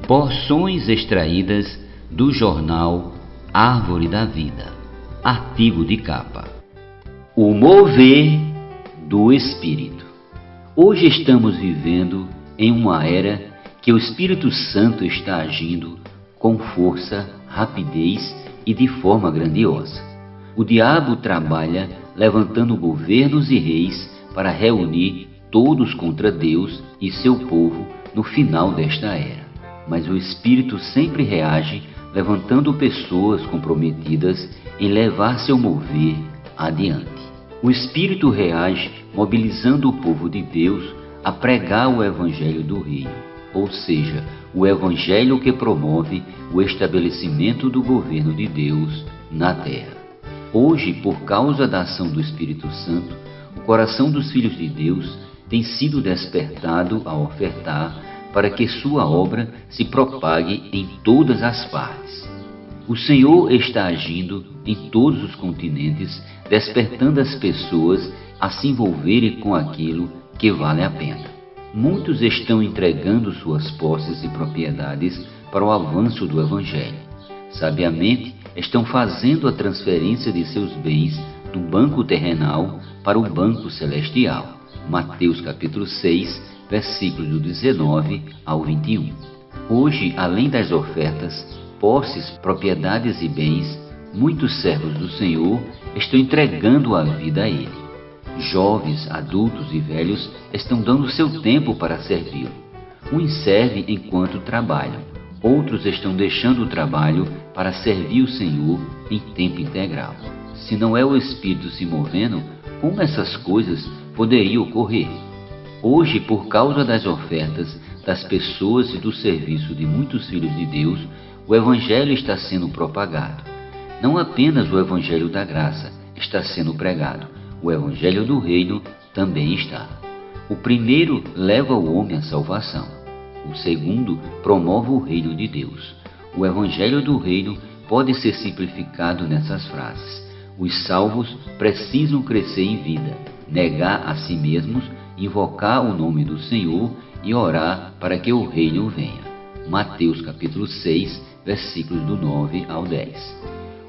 Porções extraídas do jornal Árvore da Vida, artigo de capa. O mover do Espírito. Hoje estamos vivendo em uma era que o Espírito Santo está agindo com força, rapidez e de forma grandiosa. O diabo trabalha levantando governos e reis para reunir todos contra Deus e seu povo no final desta era. Mas o Espírito sempre reage, levantando pessoas comprometidas em levar seu mover adiante. O Espírito reage, mobilizando o povo de Deus a pregar o Evangelho do Reino, ou seja, o Evangelho que promove o estabelecimento do governo de Deus na terra. Hoje, por causa da ação do Espírito Santo, o coração dos filhos de Deus tem sido despertado a ofertar para que sua obra se propague em todas as partes. O Senhor está agindo em todos os continentes, despertando as pessoas a se envolverem com aquilo que vale a pena. Muitos estão entregando suas posses e propriedades para o avanço do Evangelho. Sabiamente, estão fazendo a transferência de seus bens do banco terrenal para o banco celestial. Mateus capítulo 6, versículos do 19 ao 21. Hoje, além das ofertas, posses, propriedades e bens, muitos servos do Senhor estão entregando a vida a Ele. Jovens, adultos e velhos estão dando seu tempo para servi-lo. Uns servem enquanto trabalham, outros estão deixando o trabalho para servir o Senhor em tempo integral. Se não é o Espírito se movendo, como essas coisas poderiam ocorrer? Hoje, por causa das ofertas das pessoas e do serviço de muitos filhos de Deus, o Evangelho está sendo propagado. Não apenas o Evangelho da graça está sendo pregado, o Evangelho do Reino também está. O primeiro leva o homem à salvação. O segundo promove o reino de Deus. O Evangelho do Reino pode ser simplificado nessas frases. Os salvos precisam crescer em vida, negar a si mesmos, invocar o nome do Senhor e orar para que o reino venha. Mateus capítulo 6, versículos do 9 ao 10.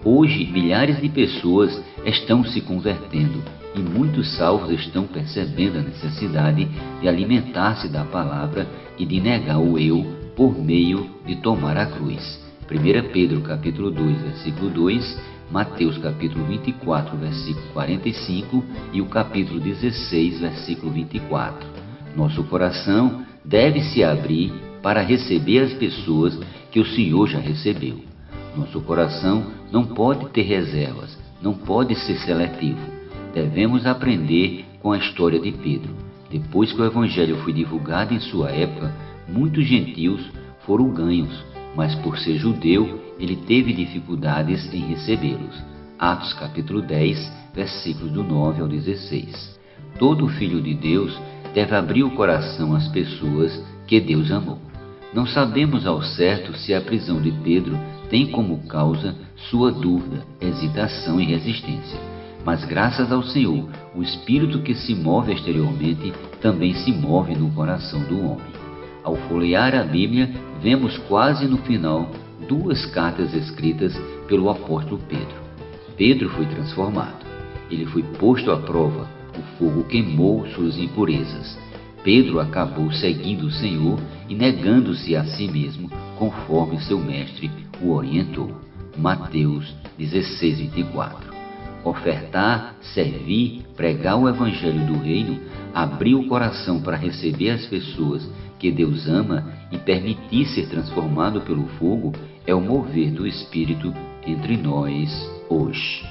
Hoje, milhares de pessoas estão se convertendo e muitos salvos estão percebendo a necessidade de alimentar-se da palavra e de negar o eu por meio de tomar a cruz. 1 Pedro capítulo 2, versículo 2, Mateus capítulo 24, versículo 45 e o capítulo 16, versículo 24. Nosso coração deve se abrir para receber as pessoas que o Senhor já recebeu. Nosso coração não pode ter reservas, não pode ser seletivo. Devemos aprender com a história de Pedro. Depois que o Evangelho foi divulgado em sua época, muitos gentios foram ganhos, mas por ser judeu, ele teve dificuldades em recebê-los. Atos capítulo 10, versículos do 9 ao 16. Todo filho de Deus deve abrir o coração às pessoas que Deus amou. Não sabemos ao certo se a prisão de Pedro tem como causa sua dúvida, hesitação e resistência. Mas graças ao Senhor, o Espírito que se move exteriormente também se move no coração do homem. Ao folhear a Bíblia, vemos quase no final duas cartas escritas pelo apóstolo Pedro. Pedro foi transformado. Ele foi posto à prova. O fogo queimou suas impurezas. Pedro acabou seguindo o Senhor e negando-se a si mesmo, conforme seu mestre o orientou. Mateus 16, 24. Ofertar, servir, pregar o Evangelho do Reino, abrir o coração para receber as pessoas que Deus ama e permitir ser transformado pelo fogo é o mover do Espírito entre nós hoje.